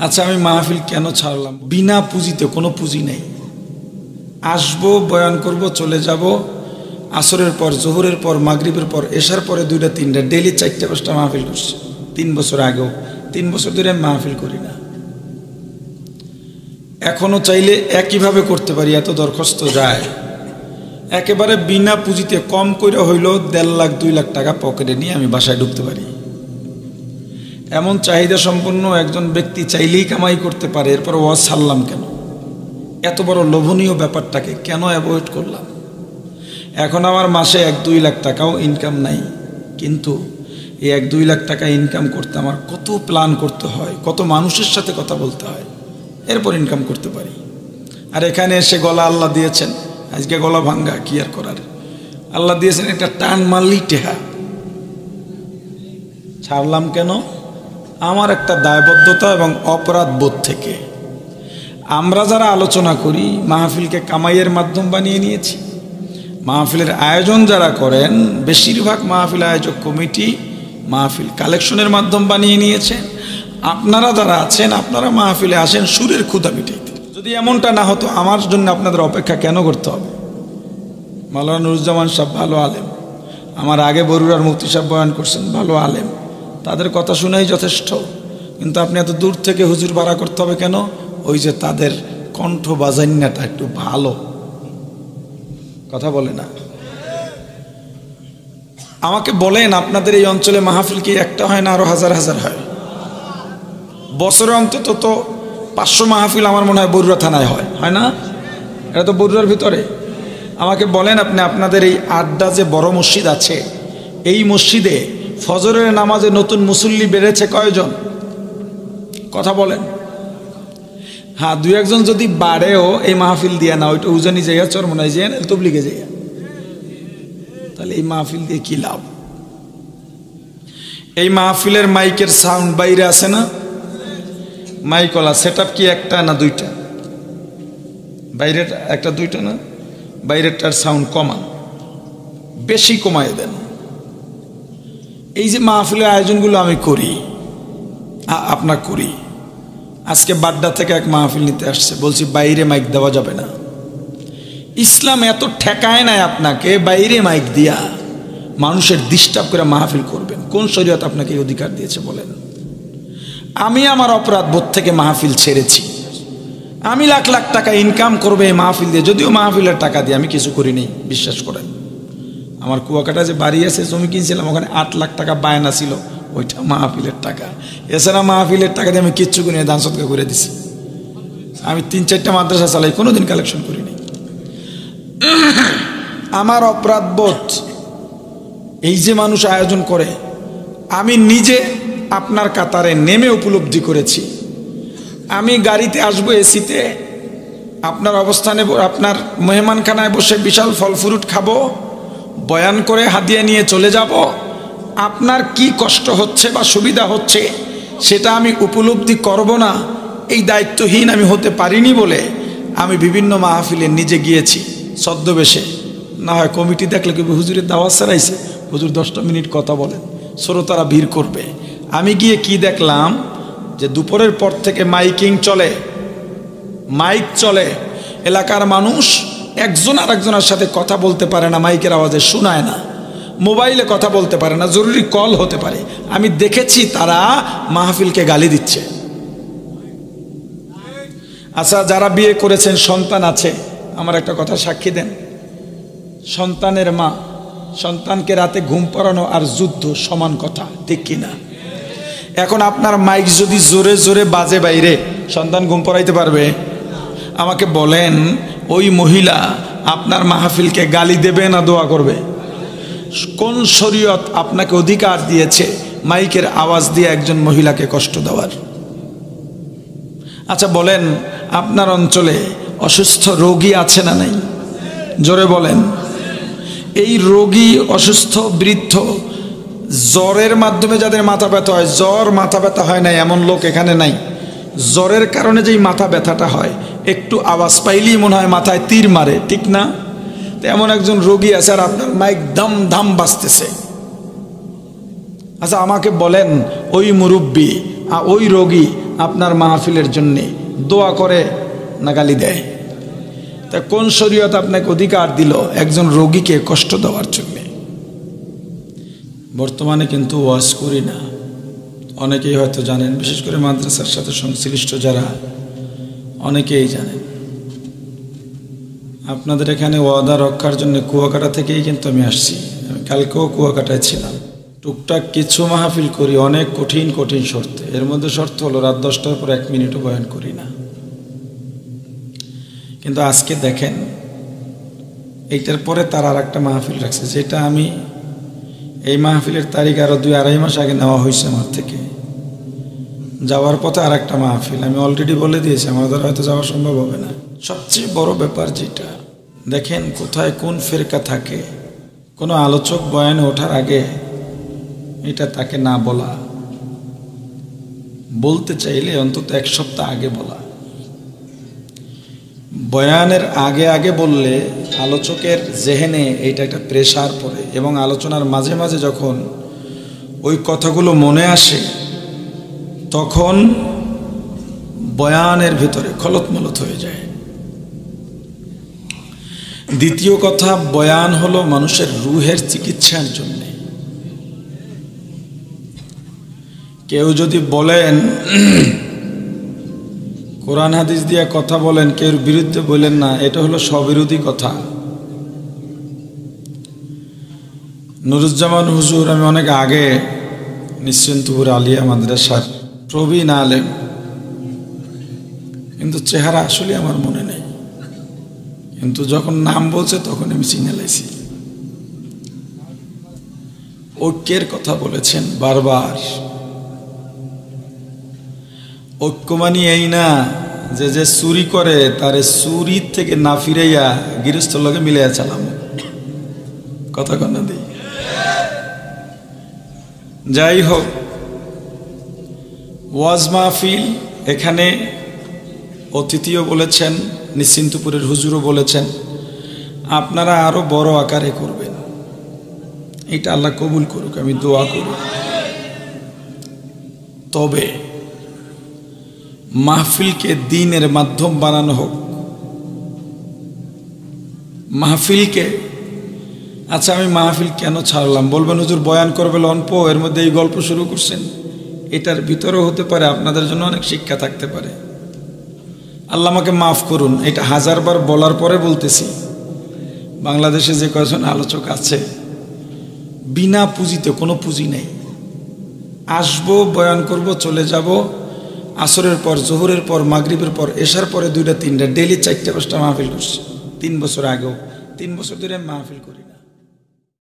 আচ্ছা, আমি মাহফিল কেন ছাড়লাম? বিনা পুঁজিতে, কোনো পুঁজি নেই। আসবো, বয়ান করব, চলে যাব। আসরের পর, জোহরের পর, মাগরিবের পর, এশার পরে 2টা 3টা, ডেইলি 4টা 5টা মাহফিল করছি। 3 বছর আগেও, 3 বছর ধরে আমি মাহফিল করি না। এখনো চাইলে একইভাবে করতে পারি, এত দরখাস্ত যায়। একেবারে বিনা পুঁজিতে, কম করে হইল 1.5 লাখ 2 লাখ টাকা পকেটে নিয়ে আমি বাসায় ঢুকতে পারি। এমন চাহিদা সম্পন্ন একজন ব্যক্তি চাইলেই কামাই করতে পারে, এরপর ওয়াজ ছাড়লাম কেন? এত বড় লোভনীয় ব্যাপারটাকে কেন অ্যাভয়েড করলাম? এখন আমার মাসে 1-2 লাখ টাকাও ইনকাম নাই, কিন্তু এই 1-2 লাখ টাকা ইনকাম করতে আমার কত প্ল্যান করতে হয়, কত মানুষের সাথে কথা বলতে হয়, এরপর ইনকাম করতে পারি। আর এখানে এসে গলা আল্লাহ দিয়েছেন, আজকে গলা ভাঙ্গা, কি আর করার। আল্লাহ দিয়েছেন একটা টান মারলেই টেহা। ছাড়লাম কেন? আমার একটা দায়বদ্ধতা এবং অপরাধ বোধ থেকে। আমরা যারা আলোচনা করি, মাহফিলকে কামাইয়ের মাধ্যম বানিয়ে নিয়েছি। মাহফিলের আয়োজন যারা করেন, বেশিরভাগ মাহফিল আয়োজক কমিটি মাহফিল কালেকশনের মাধ্যম বানিয়ে নিয়েছে। আপনারা যারা আছেন, আপনারা মাহফিলে আসেন সুরের ক্ষুধা মিটাইতে। যদি এমনটা না হতো, আমার জন্য আপনাদের অপেক্ষা কেন করতে হবে? মাওলানা নুরুজ্জামান সাহেব ভালো আলেম, আমার আগে বরুড়ার মুফতি সাহেব বয়ান করছেন, ভালো আলেম, তাদের কথা শুনেই যথেষ্ট। কিন্তু আপনি এত দূর থেকে হুজুর ভাড়া করতে হবে কেন? ওই যে তাদের কণ্ঠ বাজান্যাটা একটু ভালো, কথা বলে না। আমাকে বলেন, আপনাদের এই অঞ্চলে মাহফিল কি একটা হয় না আরো হাজার হাজার হয়? বছরে অন্তত তো 500 মাহফিল আমার মনে হয় বরুড়া থানায় হয়, হয় না? এটা তো বরুড়ার ভিতরে। আমাকে বলেন আপনি, আপনাদের এই আড্ডা যে বড় মসজিদ আছে, এই মসজিদে ফজরের নামাজে নতুন মুসল্লি বেড়েছে কয়জন? কথা বলেন। হ্যাঁ, 2-1 জন যদি বাড়েও এই মাহফিল দিয়ে না, ওইটা উজানি জায়গা, চরমনাই যায়, তবলিগে যায়, তাহলে এই মাহফিল দিয়ে কি লাভ? এই মাহফিলের মাইকের সাউন্ড বাইরে আছে না? মাইকলা সেটআপ কি একটা না 2টা? বাইরের একটা 2টা না? বাইরেরটার সাউন্ড কমান, বেশি কমায় দেন। এই যে মাহফিলের আয়োজনগুলো আমি করি, আপনার করি। আজকে বাড্ডা থেকে এক মাহফিল নিতে আসছে, বলছি বাইরে মাইক দেওয়া যাবে না। ইসলাম এত ঠেকায় নাই আপনাকে বাইরে মাইক দিয়া মানুষের ডিস্টার্ব করে মাহফিল করবেন। কোন শরীয়ত আপনাকে এই অধিকার দিয়েছে বলেন? আমি আমার অপরাধ বোধ থেকে মাহফিল ছেড়েছি। আমি লাখ লাখ টাকা ইনকাম করবে এই মাহফিল দিয়ে, যদিও মাহফিলের টাকা দিয়ে আমি কিছু করিনি, বিশ্বাস করেন। আমার কুয়াকাটা যে বাড়ি আছে, জমি কিনছিলাম, ওখানে 8 লাখ টাকা বায়না ছিল, ওইটা মাহফিলের টাকা। এছাড়া মাহফিলের টাকা দিয়ে আমি কিচ্ছু করি না, দান সদকা করে দিছি। আমি 3-4টা মাদ্রাসা চালাই, কোনোদিন কালেকশন করিনি। আমার অপরাধ বোধ, এই যে মানুষ আয়োজন করে, আমি নিজে আপনার কাতারে নেমে উপলব্ধি করেছি। আমি গাড়িতে আসবো এসিতে, আপনার অবস্থানে, আপনার মেহমানখানায় বসে বিশাল ফল ফ্রুট খাবো, বয়ান করে হাদিয়া নিয়ে চলে যাব। আপনার কি কষ্ট হচ্ছে বা সুবিধা হচ্ছে সেটা আমি উপলব্ধি করব না, এই দায়িত্বহীন আমি হতে পারিনি বলে আমি বিভিন্ন মাহফিলে নিজে গিয়েছি ছদ্মবেশে। না হয় কমিটি দেখলে কি হুজুরের দাওয়াত ছাড়াইছে, হুজুর 10টা মিনিট কথা বলেন, শ্রোতারা ভিড় করবে। আমি গিয়ে কি দেখলাম, যে দুপুরের পর থেকে মাইকিং চলে, মাইক চলে, এলাকার মানুষ একজন আর একজনের সাথে কথা বলতে পারে না, মাইকের আওয়াজে শোনায় না, মোবাইলে কথা বলতে পারে না, জরুরি কল হতে পারে। আমি দেখেছি তারা মাহফিলকে গালি দিচ্ছে। আচ্ছা, যারা বিয়ে করেছেন, সন্তান আছে, আমার একটা কথা সাক্ষী দেন। সন্তানের মা, সন্তানকে রাতে ঘুম পাড়ানো আর যুদ্ধ সমান কথা, ঠিক কিনা? এখন আপনার মাইক যদি জোরে জোরে বাজে বাইরে, সন্তান ঘুম পড়াইতে পারবে? আমাকে বলেন, ওই মহিলা আপনার মাহফিলকে গালি দেবে না দোয়া করবে? কোন শরীয়ত আপনাকে অধিকার দিয়েছে মাইকের আওয়াজ দিয়ে একজন মহিলাকে কষ্ট দেওয়ার? আচ্ছা বলেন, আপনার অঞ্চলে অসুস্থ রোগী আছে না নাই? জোরে বলেন। এই রোগী, অসুস্থ, বৃদ্ধ, জ্বরের মাধ্যমে যাদের মাথা ব্যথা হয়, জ্বর মাথা ব্যথা হয় না এমন লোক এখানে নাই। জ্বরের কারণে যেই মাথা ব্যথাটা হয়, একটু আওয়াজ পাইলেই মনে হয় মাথায় তীর মারে, ঠিক না? তো এমন একজন রোগী আছে আর আপনার মাইক দাম দাম বাজতেছে। আচ্ছা আমাকে বলেন, ওই মুরব্বী, ওই রোগী আপনার মাহফিলের জন্যে দোয়া করে না গালি দেয়? তা কোন শরীয়ত আপনাকে অধিকার দিল একজন রোগীকে কষ্ট দেওয়ার জন্য? বর্তমানে কিন্তু ওয়াজ করি না, অনেকেই হয়তো জানেন, বিশেষ করে মাদ্রাসার সাথে সংশ্লিষ্ট যারা অনেকেই জানেন। আপনাদের এখানে ওয়াদা রক্ষার জন্য কুয়াকাটা থেকেই কিন্তু আমি আসছি। আমি কালকেও কুয়াকাটায় ছিলাম। টুকটাক কিছু মাহফিল করি অনেক কঠিন কঠিন শর্তে। এর মধ্যে শর্ত হলো রাত 10টার পর 1 মিনিটও বয়ান করি না। কিন্তু আজকে দেখেন, এইটার পরে তার আর একটা মাহফিল রাখছে, যেটা আমি এই মাহফিলের তারিখ আরও 2-2.5 মাস আগে নেওয়া হয়েছে আমার থেকে। যাওয়ার পথে আর একটা মাহফিল আমি অলরেডি বলে দিয়েছি, আমার দ্বারা হয়তো যাওয়া সম্ভব হবে না। সবচেয়ে বড় ব্যাপার যেটা দেখেন, কোথায় কোন ফেরকা থাকে, কোনো আলোচক বয়ানে ওঠার আগে এটা তাকে না বলা, বলতে চাইলে অন্তত 1 সপ্তাহ আগে বলা। বয়ানের আগে আগে বললে আলোচকের জেহেনে এইটা একটা প্রেশার পড়ে, এবং আলোচনার মাঝে মাঝে যখন ওই কথাগুলো মনে আসে তখন বয়ানের ভিতরে খলতমলত হয়ে যায়। দ্বিতীয় কথা, বয়ান হলো মানুষের রুহের চিকিৎসার জন্য। কেউ যদি বলেন কোরআন হাদিস দিয়ে কথা বলেন, কেউ বিরুদ্ধে বলেন না, এটা হলো স্ববিরোধী কথা। নুরুজ্জামান হুজুর আমি অনেক আগে নিশ্চিন্তপুর আলিয়া মাদ্রাসার প্রবীণ আলেম, কিন্তু চেহারা আসলে আমার মনে নেই, কিন্তু যখন নাম বলছে তখন আমি চিনে লাইছি। ঐক্যের কথা বলেছেন বারবার। ঐক্য মানে এই না যে যে চুরি করে তারে চুরির থেকে না ফিরাইয়া গৃহস্থর লগে মিলাইয়া চালাম, কথা কন্যা দিই। যাই হোক, ওয়াজ মাহফিল এখানে অতিথিও বলেছেন, নিশ্চিন্তপুরের হুজুরও বলেছেন আপনারা আরো বড় আকারে করবেন, এটা আল্লাহ কবুল করুক, আমি দোয়া করি। তবে মাহফিলকে দ্বীনের মাধ্যম বানানো হোক। মাহফিলকে, আচ্ছা আমি মাহফিল কেন ছাড়লাম বলবেন, হুজুর বয়ান করবে অল্প, এর মধ্যে এই গল্প শুরু করছেন। এটার ভিতরেও হতে পারে আপনাদের জন্য অনেক শিক্ষা থাকতে পারে। আল্লাহ আমাকে মাফ করুন, এটা 1000 বার বলার পরে বলতেছি। বাংলাদেশে যে কয়েকজন আলোচক আছে, বিনা পুঁজিতে, কোনো পুঁজি নেই, আসবো বয়ান করব চলে যাব, আসরের পর, জোহরের পর, মাগরিবের পর, এশার পরে 2টা 3টা, ডেইলি 4টা 5টা মাহফিল করছি। 3 বছর আগেও, 3 বছর ধরে আমি মাহফিল করি।